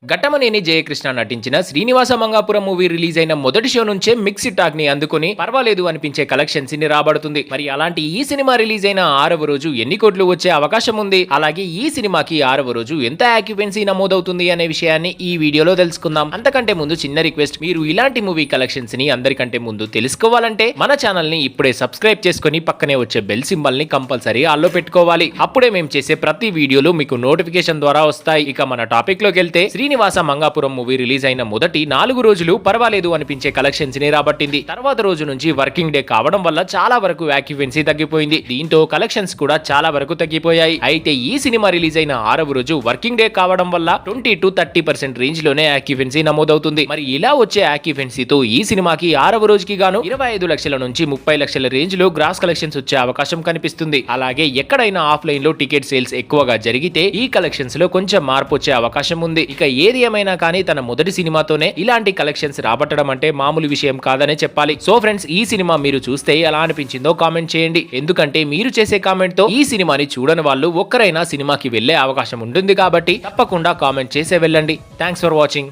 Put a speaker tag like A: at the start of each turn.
A: ఘట్టమనేని జయకృష్ణ నటించిన Srinivasa Mangapuram movie release అయిన మొదటి షో నుంచే మిక్స్డ్ టాక్ ని అందుకుని పర్వాలేదు అనిపించే కలెక్షన్స్ ని రాబడుతుంది. మరి అలాంటి ఈ సినిమా రిలీజ్ అయిన 6వ రోజు ఎన్ని కోట్లు వచ్చే అవకాశం ఉంది, అలాగే ఈ సినిమాకి 6వ రోజు ఎంత ఆక్యుపెన్సీ నమోదవుతుంది అనే విషయాన్ని ఈ వీడియోలో తెలుసుకుందాం. అంతకంటే ముందు చిన్న రిక్వెస్ట్, మీరు ఇలాంటి మూవీ కలెక్షన్స్ ని అందరికంటే ముందు తెలుసుకోవాలంటే మన ఛానల్ ని ఇప్పుడే సబ్స్క్రైబ్ చేసుకుని పక్కనే వచ్చే బెల్ సింబల్ ని కంపల్సరీ ఆల్లో పెట్టుకోవాలి. అప్పుడే మేము చేసే ప్రతి వీడియోలు మీకు నోటిఫికేషన్ ద్వారా వస్తాయి. ఇక మన టాపిక్ లోకి వెళ్తే, శ్రీనివాస మంగాపురం మూవీ రిలీజ్ అయిన మొదటి 4 రోజులు పర్వాలేదు అనిపించే కలెక్షన్స్ ని రాబట్టింది. తర్వాత రోజు నుంచి వర్కింగ్ డే కావడం వల్ల చాలా వరకు ఆక్యుపెన్సీ తగ్గిపోయింది. దీంతో కలెక్షన్స్ కూడా చాలా వరకు తగ్గిపోయాయి. అయితే ఈ సినిమా రిలీజ్ అయిన 6వ రోజు వర్కింగ్ డే కావడం వల్ల 20 to 30% రేంజ్ లోనే ఆక్యుపెన్సీ నమోదవుతుంది. మరి ఇలా వచ్చే ఆక్యుపెన్సీతో ఈ సినిమాకి 6వ రోజుకి గాను 25 లక్షల నుంచి 30 లక్షల రేంజ్ లో గ్రాస్ కలెక్షన్స్ వచ్చే అవకాశం కనిపిస్తుంది. అలాగే ఎక్కడైనా ఆఫ్లైన్ లో టికెట్ సేల్స్ ఎక్కువగా జరిగితే ఈ కలెక్షన్స్ లో కొంచెం మార్పు వచ్చే అవకాశం ఉంది. ఇక ఏది ఏమైనా కానీ తన మొదటి సినిమాతోనే ఇలాంటి కలెక్షన్స్ రాబట్టడం అంటే మామూలు విషయం కాదనే చెప్పాలి. సో ఫ్రెండ్స్, ఈ సినిమా మీరు చూస్తే ఎలా అనిపించిందో కామెంట్ చేయండి. ఎందుకంటే మీరు చేసే కామెంట్ తో ఈ సినిమాని చూడని వాళ్ళు ఒక్కరైనా సినిమాకి వెళ్లే అవకాశం ఉంటుంది కాబట్టి తప్పకుండా కామెంట్ చేసే వెళ్ళండి. Thanks for watching.